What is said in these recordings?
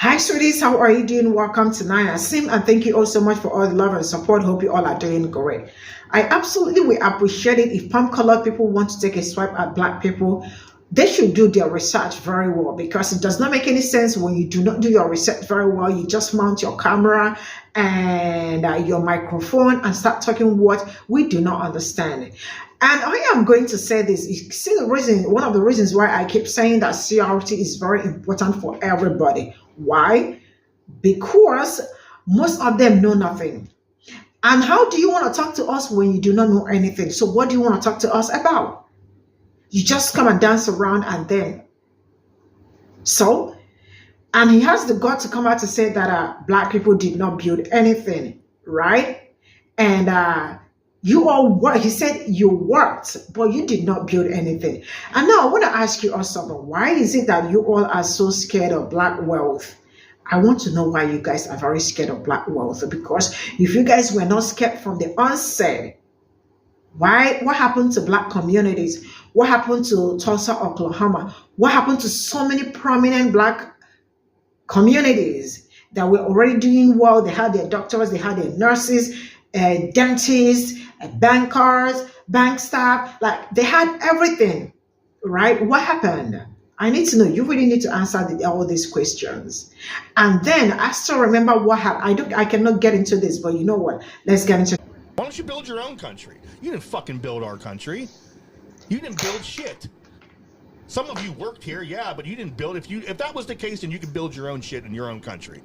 Hi, sweeties. How are you doing? Welcome to Naya Sim, and thank you all so much for all the love and support. Hope you all are doing great. I absolutely will appreciate it if palm colored people want to take a swipe at black people. They should do their research very well because it does not make any sense when you do not do your research very well. You just mount your camera and your microphone and start talking what we do not understand. And I am going to say this. You see the reason, one of the reasons why I keep saying that CRT is very important for everybody. Why? Because most of them know nothing. And how do you want to talk to us when you do not know anything? So what do you want to talk to us about? You just come and dance around and then. So, and he has the gut to come out to say that black people did not build anything, right? And you all work. He said you worked, but you did not build anything. And now I want to ask you all something. Why is it that you all are so scared of black wealth? I want to know why you guys are very scared of black wealth. Because if you guys were not scared from the onset, why? What happened to black communities? What happened to Tulsa, Oklahoma? What happened to so many prominent black communities that were already doing well? They had their doctors, they had their nurses, dentists, bankers, bank staff, like they had everything, right? What happened? I need to know. You really need to answer all these questions. And then I still remember what happened. I cannot get into this, but you know what? Let's get into. Why don't you build your own country? You didn't fucking build our country. You didn't build shit. Some of you worked here, yeah, but you didn't build. If that was the case, then you could build your own shit in your own country.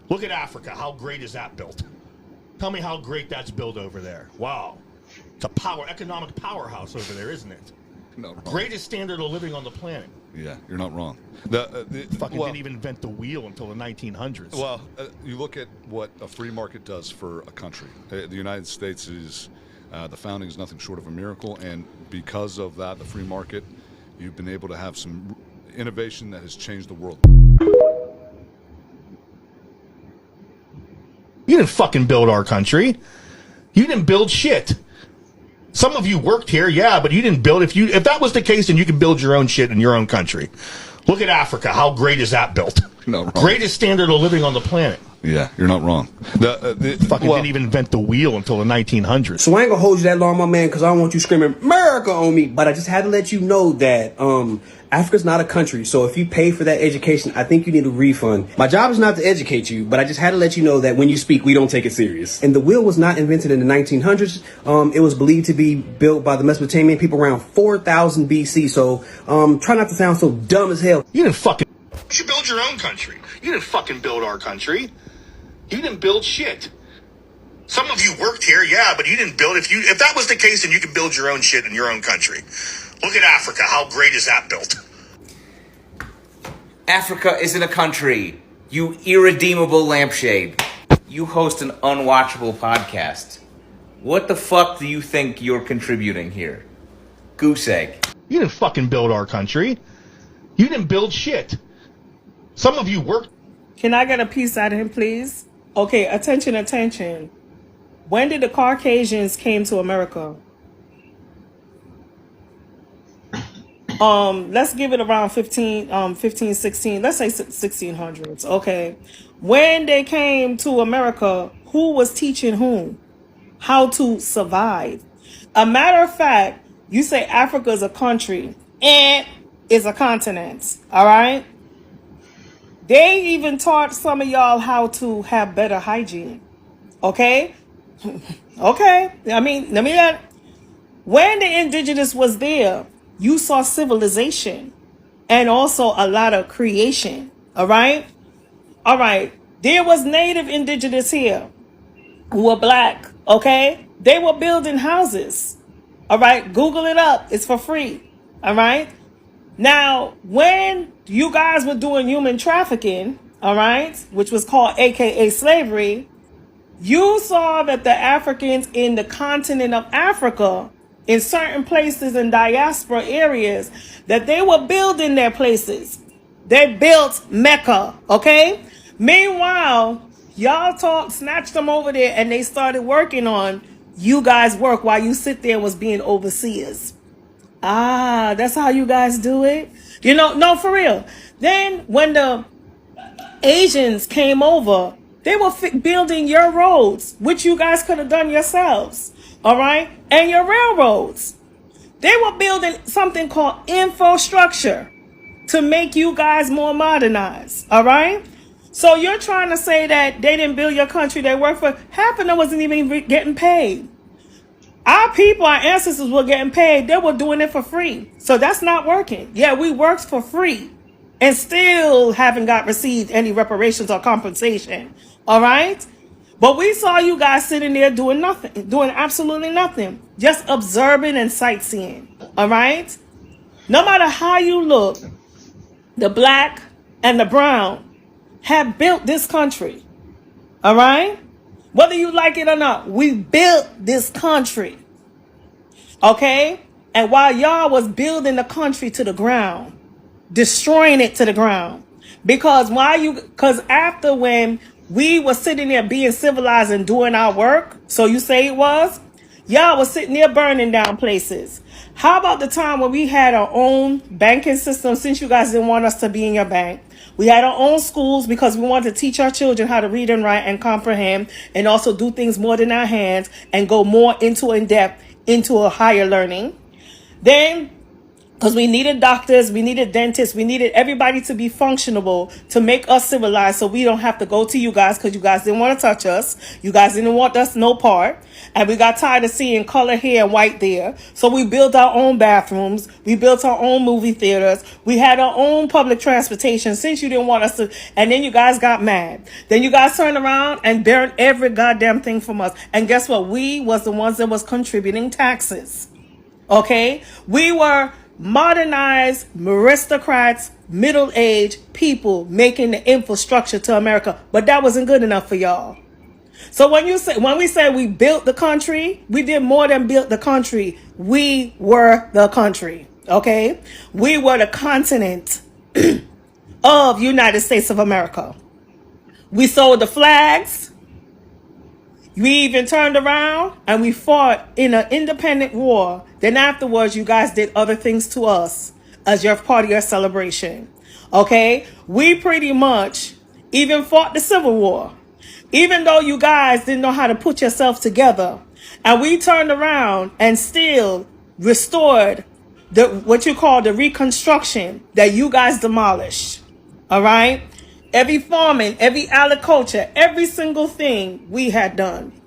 Look at Africa. How great is that built? Tell me how great that's built over there. Wow. It's a economic powerhouse over there, isn't it? No, greatest standard of living on the planet. Yeah, you're not wrong. Didn't even invent the wheel until the 1900s. Well, you look at what a free market does for a country. The United States is, the founding is nothing short of a miracle, and because of that, the free market, you've been able to have some innovation that has changed the world. You didn't fucking build our country. You didn't build shit. Some of you worked here, yeah, but you didn't build. If that was the case, then you could build your own shit in your own country. Look at Africa. How great is that built? No, wrong. Greatest standard of living on the planet. Yeah, you're not wrong. Didn't even invent the wheel until the 1900s. So I ain't gonna hold you that long, my man, because I don't want you screaming America on me. But I just had to let you know that Africa's not a country. So if you pay for that education, I think you need a refund. My job is not to educate you, but I just had to let you know that when you speak, we don't take it serious. And the wheel was not invented in the 1900s. It was believed to be built by the Mesopotamian people around 4000 BC. So try not to sound so dumb as hell. You didn't fucking. You should build your own country. You didn't fucking build our country. You didn't build shit. Some of you worked here, yeah, but you didn't build. If that was the case, then you could build your own shit in your own country. Look at Africa. How great is that built? Africa isn't a country, you irredeemable lampshade. You host an unwatchable podcast. What the fuck do you think you're contributing here? Goose egg. You didn't fucking build our country. You didn't build shit. Some of you worked. Can I get a piece out of him, please? Okay, attention. When did the Caucasians came to America? Let's give it around 16, let's say 1600s, okay? When they came to America, who was teaching whom? How to survive. A matter of fact, you say Africa is a country, and is a continent, all right? They even taught some of y'all how to have better hygiene, okay? Okay, I mean, let me let. When the indigenous was there, you saw civilization and also a lot of creation, all right? All right, there was native indigenous here who were black, okay? They were building houses, all right? Google it up, it's for free, all right? Now, when you guys were doing human trafficking, all right, which was called AKA slavery, you saw that the Africans in the continent of Africa, in certain places in diaspora areas, that they were building their places. They built Mecca, okay? Meanwhile, y'all snatched them over there and they started working on you guys' work while you sit there was being overseers. Ah, that's how you guys do it? You know, no, for real. Then when the Asians came over, they were building your roads, which you guys could have done yourselves. All right? And your railroads. They were building something called infrastructure to make you guys more modernized. All right? So you're trying to say that they didn't build your country, they worked for, half of them wasn't even getting paid. Our people, our ancestors were getting paid. They were doing it for free. So that's not working. Yeah, we worked for free and still haven't received any reparations or compensation. All right? But we saw you guys sitting there doing nothing, doing absolutely nothing, just observing and sightseeing. All right? No matter how you look, the black and the brown have built this country. All right? Whether you like it or not, we built this country. Okay? And while y'all was building the country to the ground, destroying it to the ground. Because after when we were sitting there being civilized and doing our work, so you say it was, y'all was sitting there burning down places. How about the time when we had our own banking system, since you guys didn't want us to be in your bank? We had our own schools because we wanted to teach our children how to read and write and comprehend and also do things more than our hands and go more in depth into a higher learning. Then, because we needed doctors, we needed dentists, we needed everybody to be functionable to make us civilized so we don't have to go to you guys because you guys didn't want to touch us. You guys didn't want us no part. And we got tired of seeing color here and white there. So we built our own bathrooms. We built our own movie theaters. We had our own public transportation since you didn't want us to. And then you guys got mad. Then you guys turned around and burned every goddamn thing from us. And guess what? We was the ones that was contributing taxes. Okay? We were modernized aristocrats, middle-aged people making the infrastructure to America. But that wasn't good enough for y'all. So when we say we built the country, we did more than built the country. We were the country. Okay? We were the continent of United States of America. We sold the flags. We even turned around and we fought in an independent war. Then afterwards, you guys did other things to us as your part of your celebration. Okay? We pretty much even fought the Civil War. Even though you guys didn't know how to put yourself together. And we turned around and still restored what you call the reconstruction that you guys demolished. All right? Every farming, every agriculture, every single thing we had done.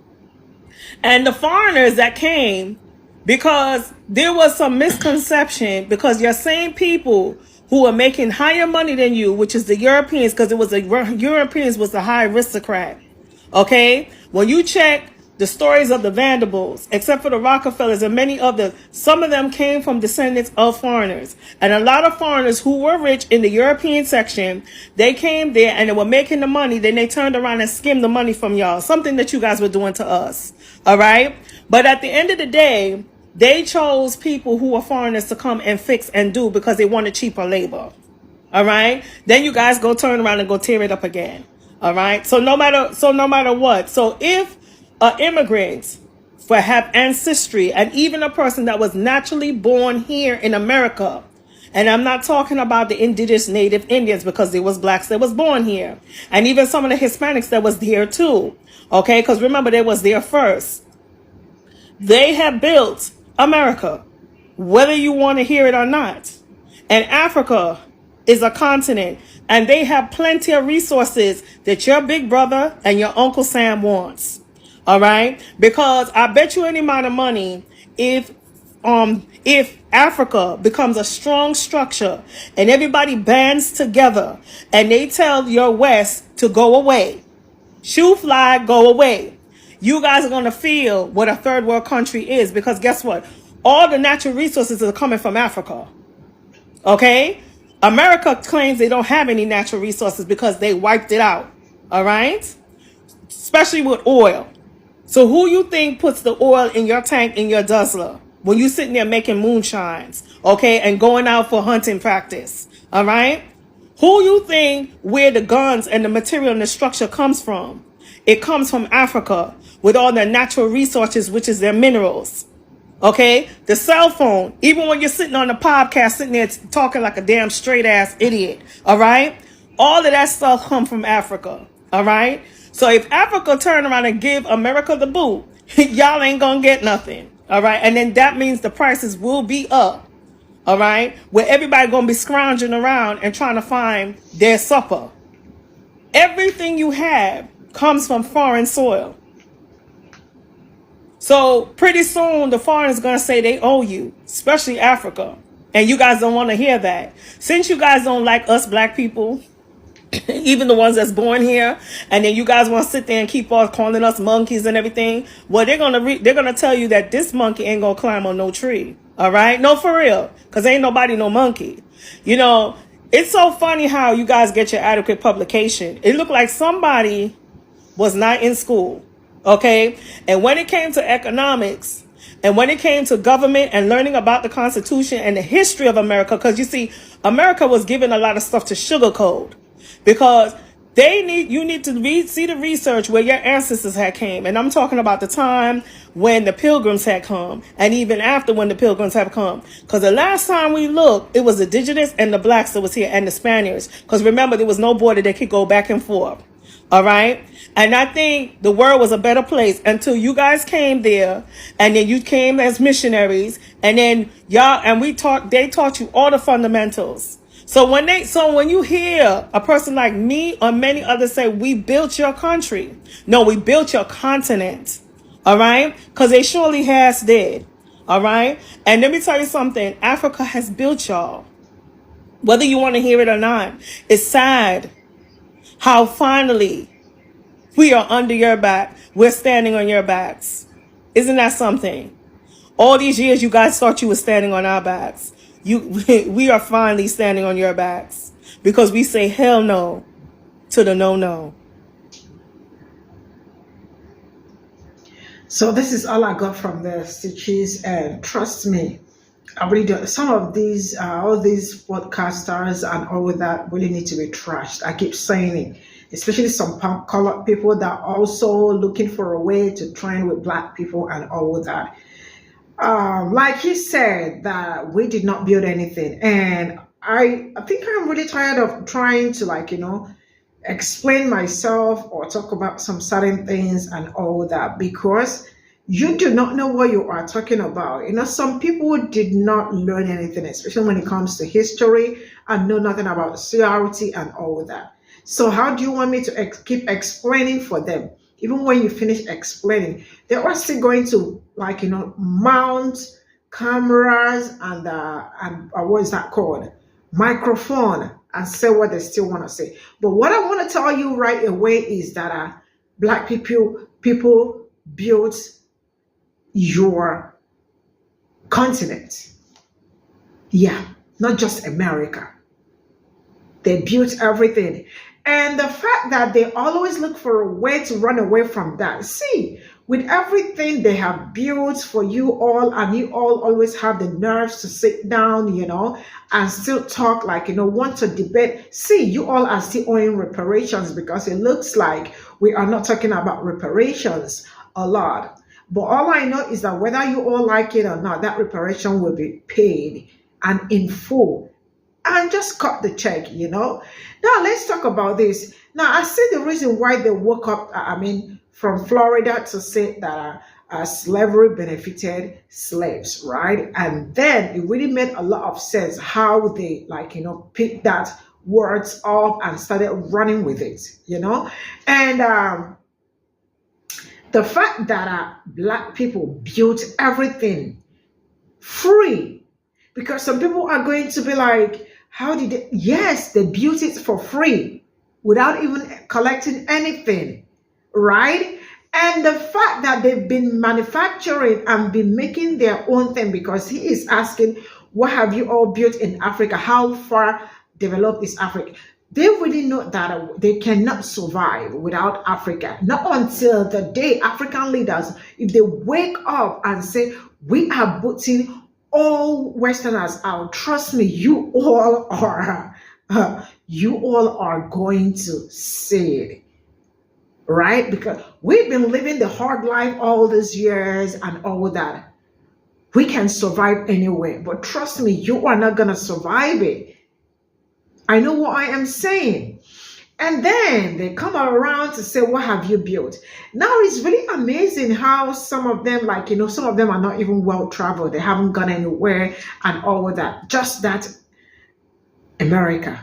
And the foreigners that came, because there was some misconception, because your same people who were making higher money than you, which is the Europeans, because it was the Europeans was the high aristocrat. Okay? When you check the stories of the Vanderbilts, except for the Rockefellers and many others, some of them came from descendants of foreigners. And a lot of foreigners who were rich in the European section, they came there and they were making the money. Then they turned around and skimmed the money from y'all. Something that you guys were doing to us. All right? But at the end of the day, they chose people who were foreigners to come and fix and do because they wanted cheaper labor. All right? Then you guys go turn around and go tear it up again. All right? So no matter what. So if immigrants have ancestry, and even a person that was naturally born here in America, and I'm not talking about the indigenous native Indians because there was blacks that was born here, and even some of the Hispanics that was here too, okay, because remember they was there first. They have built America, whether you want to hear it or not. And Africa is a continent, and they have plenty of resources that your big brother and your Uncle Sam wants. All right? Because I bet you any amount of money if Africa becomes a strong structure and everybody bands together and they tell your West to go away, shoo fly, go away, you guys are going to feel what a third world country is, because guess what? All the natural resources are coming from Africa. Okay? America claims they don't have any natural resources because they wiped it out. All right? Especially with oil. So who you think puts the oil in your tank, in your guzzler, when you sitting there making moonshines, okay, and going out for hunting practice, all right? Who you think where the guns and the material and the structure comes from? It comes from Africa with all their natural resources, which is their minerals, okay? The cell phone, even when you're sitting on the podcast, sitting there talking like a damn straight ass idiot, all right? All of that stuff come from Africa. All right. So if Africa turn around and give America the boot, y'all ain't gonna get nothing. All right. And then that means the prices will be up. All right. Where everybody gonna be scrounging around and trying to find their supper. Everything you have comes from foreign soil. So pretty soon the foreigners gonna say they owe you, especially Africa. And you guys don't want to hear that. Since you guys don't like us black people, even the ones that's born here, and then you guys want to sit there and keep on calling us monkeys and everything, well, they're gonna tell you that this monkey ain't gonna climb on no tree. All right, no, for real, because ain't nobody no monkey. You know, it's so funny how you guys get your adequate publication. It looked like somebody was not in school, okay? And when it came to economics, and when it came to government and learning about the Constitution and the history of America, because you see, America was given a lot of stuff to sugarcoat, because you need to see the research where your ancestors had came. And I'm talking about the time when the Pilgrims had come, and even after when the Pilgrims have come. Because the last time we looked, it was the indigenous and the blacks that was here, and the Spaniards. Because remember, there was no border that could go back and forth. All right. And I think the world was a better place until you guys came there, and then you came as missionaries, and then they taught you all the fundamentals. So when you hear a person like me or many others say, we built your country. No, we built your continent. All right. Because they surely has did. All right. And let me tell you something. Africa has built y'all. Whether you want to hear it or not, it's sad how finally we are under your back. We're standing on your backs. Isn't that something? All these years you guys thought you were standing on our backs. We are finally standing on your backs, because we say hell no to the no. So this is all I got from the stitches, and trust me, I really do. Some of these, all these podcasters and all of that really need to be trashed. I keep saying it, especially some colored people that are also looking for a way to train with black people and all of that. Like he said, that we did not build anything, and I think I'm really tired of trying to explain myself or talk about some certain things and all that, because you do not know what you are talking about. Some people did not learn anything, especially when it comes to history, and know nothing about CRT and all that. So how do you want me to keep explaining for them? Even when you finish explaining, they are still going to mount cameras and what is that called? Microphone, and say what they still want to say. But what I want to tell you right away is that black people built your continent. Yeah, not just America. They built everything. And the fact that they always look for a way to run away from that. See, with everything they have built for you all, and you all always have the nerves to sit down, and still talk want to debate. See, you all are still owing reparations, because it looks like we are not talking about reparations a lot. But all I know is that whether you all like it or not, that reparation will be paid and in full. And just cut the check. Now, let's talk about this. Now, I see the reason why they woke up, from Florida to say that slavery benefited slaves, right? And then it really made a lot of sense how they, picked that words up and started running with it, And the fact that black people built everything free, because some people are going to be like, how did they? Yes, they built it for free without even collecting anything, right? And the fact that they've been manufacturing and been making their own thing, because he is asking, what have you all built in Africa? How far developed is Africa? They really know that they cannot survive without Africa. Not until the day African leaders, if they wake up and say, we are putting all Westerners out, trust me, you all are going to say it, right? Because we've been living the hard life all these years and all that. We can survive anywhere, but trust me, you are not gonna survive it. I know what I am saying. And then they come around to say, what have you built? Now it's really amazing how some of them, like, some of them are not even well traveled. They haven't gone anywhere and all of that. Just that America,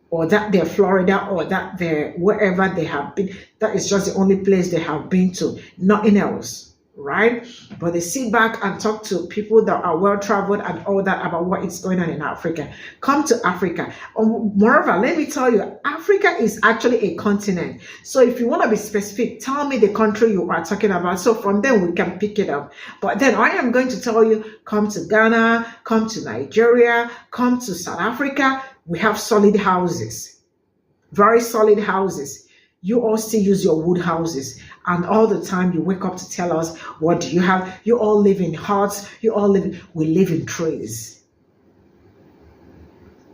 or that they're Florida, or that they're wherever they have been. That is just the only place they have been to, nothing else, right? But they sit back and talk to people that are well traveled and all that about what is going on in Africa. Come to Africa. Moreover, let me tell you, Africa is actually a continent. So if you want to be specific, tell me the country you are talking about. So from there we can pick it up. But then I am going to tell you, come to Ghana, come to Nigeria, come to South Africa. We have solid houses, very solid houses. You all still use your wood houses, and all the time you wake up to tell us, what do you have? You all live in huts, we live in trees.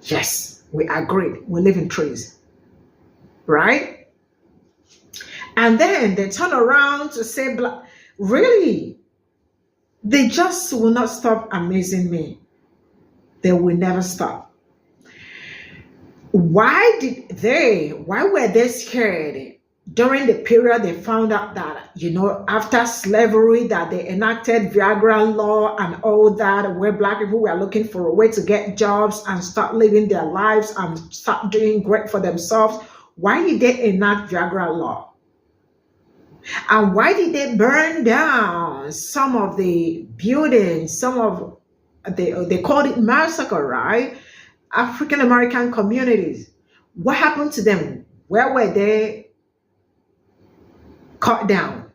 Yes, we agreed, we live in trees, right? And then they turn around to say, really? They just will not stop amazing me. They will never stop. Why were they scared during the period they found out that, after slavery, that they enacted Viagra law and all that, where Black people were looking for a way to get jobs and start living their lives and start doing great for themselves? Why did they enact Viagra law? And why did they burn down some of the buildings, they called it massacre, right? African American communities. What happened to them? Where were they cut down?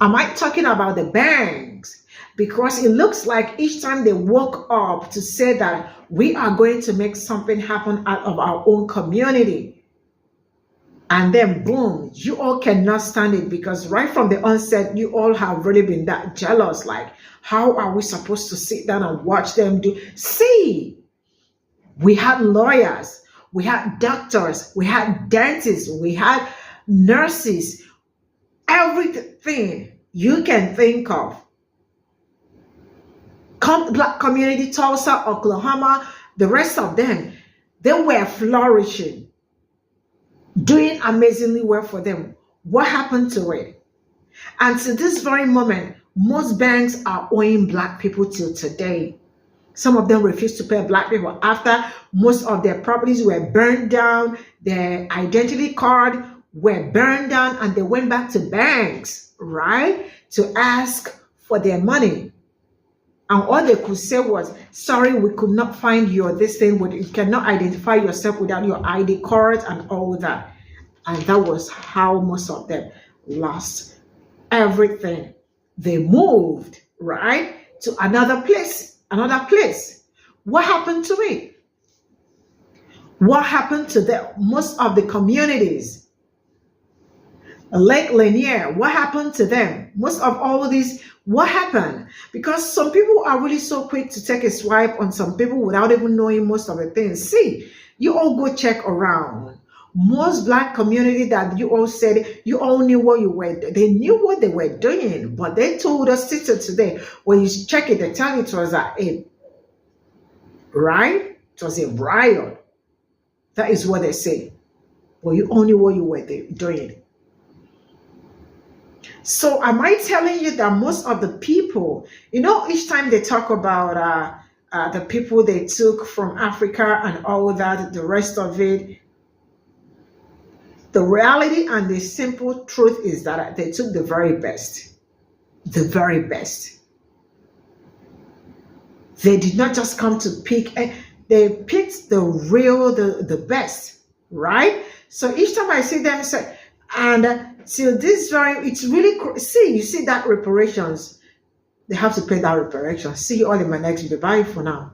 Am I talking about the banks? Because it looks like each time they woke up to say that we are going to make something happen out of our own community, and then boom, you all cannot stand it, because right from the onset, you all have really been that jealous. Like, how are we supposed to sit down and watch them do? See, we had lawyers, we had doctors, we had dentists, we had nurses, everything you can think of. Black community, Tulsa, Oklahoma, the rest of them, they were flourishing, doing amazingly well for them. What happened to it? And to this very moment, most banks are owing Black people till today. Some of them refuse to pay Black people after most of their properties were burned down, their identity card were burned down, and they went back to banks, right, to ask for their money. And all they could say was, sorry, we could not find your this thing, but you cannot identify yourself without your ID card and all that. And that was how most of them lost everything. They moved, right, to another place. What happened to it? What happened to most of the communities? Lake Lanier, what happened to them? Most of all these, what happened? Because some people are really so quick to take a swipe on some people without even knowing most of the things. See, you all go check around. Most Black community that you all said you all knew what you were, they knew what they were doing, but they told us today, when you check it, they tell you it was a right? It was a riot. That is what they say. But you all knew what you were doing. So am I telling you that most of the people, each time they talk about the people they took from Africa and all that, the rest of it, the reality and the simple truth is that they took the very best. The very best. They did not just come to pick, they picked the real, the best, right? So each time I see them say, and till this very, it's really, you see that reparations, they have to pay that reparations. See you all in my next video. Bye for now.